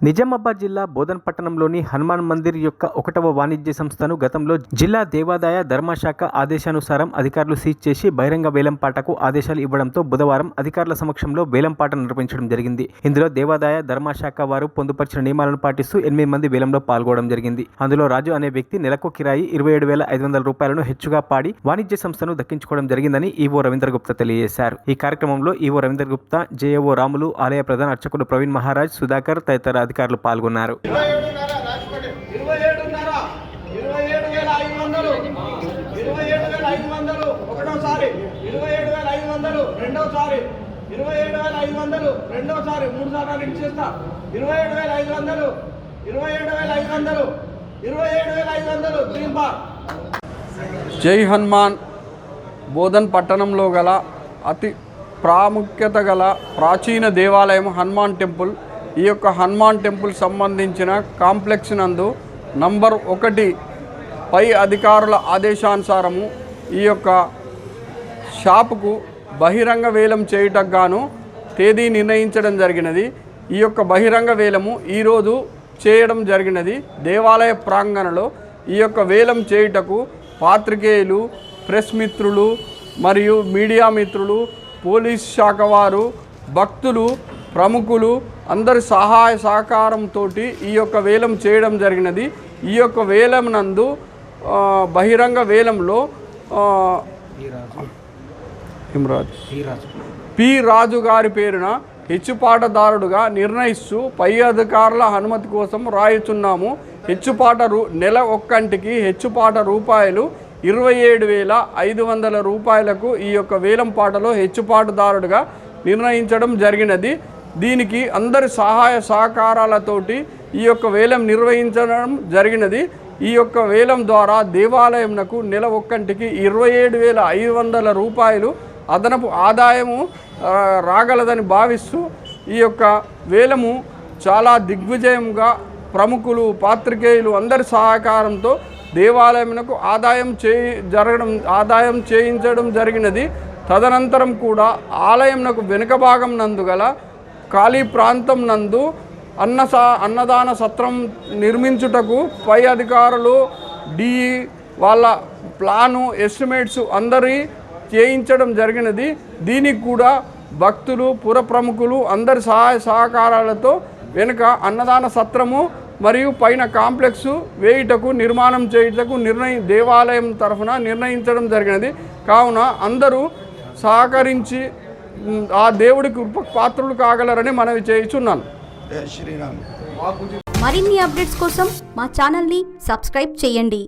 నిజామాబాద్ జిల్లా బోధన్ పట్టణంలోని హనుమాన్ మందిర్ యొక్క 1వ వాణిజ్య సంస్థను గతంలో జిల్లా దేవాదాయ ధర్మశాఖ ఆదేశానుసారం అధికారులు సీజ్ చేసి బహిరంగ వేలంపాటకు ఆదేశాలు ఇవ్వడంతో బుధవారం అధికారుల సమక్షంలో వేలంపాట నిర్వహించడం జరిగింది. ఇందులో దేవాదాయ ధర్మశాఖ వారు పొందుపరిచిన నియమాలను పాటిస్తూ 8 మంది వేలంలో పాల్గొనడం జరిగింది. అందులో రాజు అనే వ్యక్తి నెలకు కిరాయి 27,500 రూపాయలను హెచ్చుగా పాడి వాణిజ్య సంస్థను దక్కించుకోవడం జరిగిందని ఈవో రవీంద్ర గుప్తా తెలియజేశారు. ఈ కార్యక్రమంలో ఈవో రవీంద్ర గుప్తా, జేఏఓ రాములు, ఆలయ ప్రధాన అర్చకులు ప్రవీణ్ మహారాజ్, సుధాకర్ తదితర అధికారులు పాల్గొన్నారు. జై హనుమాన్ బోధన్ పట్టణంలో గల అతి ప్రాముఖ్యత గల ప్రాచీన దేవాలయం హనుమాన్ టెంపుల్. ఈ యొక్క హనుమాన్ టెంపుల్ సంబంధించిన కాంప్లెక్స్ నందు నంబర్ 1 పై అధికారుల ఆదేశానుసారము ఈ యొక్క షాపుకు బహిరంగ వేలం చేయుటకు గాను తేదీ నిర్ణయించడం జరిగినది. ఈ యొక్క బహిరంగ వేలము ఈరోజు చేయడం జరిగినది. దేవాలయ ప్రాంగణంలో ఈ యొక్క వేలం చేయుటకు పాత్రికేయులు, ప్రెస్ మిత్రులు మరియు మీడియా మిత్రులు, పోలీస్ శాఖ వారు, భక్తులు, ప్రముఖులు అందరి సహాయ సహకారంతో ఈ యొక్క వేలం చేయడం జరిగినది. ఈ యొక్క వేలం నందు బహిరంగ వేలంలో పి రాజు గారి పేరున హెచ్చుపాటదారుడుగా నిర్ణయిస్తూ పై అధికారుల అనుమతి కోసం రాయుచున్నాము. హెచ్చుపాట నెల ఒక్కంటికి హెచ్చుపాట రూపాయలు 27,500 రూపాయలకు ఈ యొక్క వేలం పాటలో హెచ్చుపాటుదారుడుగా నిర్ణయించడం జరిగినది. దీనికి అందరి సహాయ సహకారాలతోటి ఈ యొక్క వేలం నిర్వహించడం జరిగినది. ఈ యొక్క వేలం ద్వారా దేవాలయంకు నెల ఒక్కంటికి 27,500 రూపాయలు అదనపు ఆదాయము రాగలదని భావిస్తూ ఈ యొక్క వేలము చాలా దిగ్విజయంగా ప్రముఖులు, పాత్రికేయులు అందరి సహకారంతో దేవాలయంకు ఆదాయం చేయించడం జరిగినది. తదనంతరం కూడా ఆలయంకు వెనుక భాగం నందు గల ఖాళీ ప్రాంతం నందు అన్నదాన సత్రం నిర్మించుటకు పై అధికారులు డిఈ వాళ్ళ ప్లాను ఎస్టిమేట్స్ అందరి చేయించడం జరిగినది. దీనికి కూడా భక్తులు, పుర ప్రముఖులు అందరి సహాయ సహకారాలతో వెనుక అన్నదాన సత్రము మరియు పైన కాంప్లెక్స్ వేయుటకు నిర్మాణం చేయుటకు దేవాలయం తరఫున నిర్ణయించడం జరిగినది. కావున అందరూ సహకరించి ఆ దేవుడికి పాత్రులు కాగలరని మనవి చేయుచున్నాను. మరిన్ని అప్డేట్స్ కోసం మా ఛానల్ని సబ్స్క్రైబ్ చేయండి.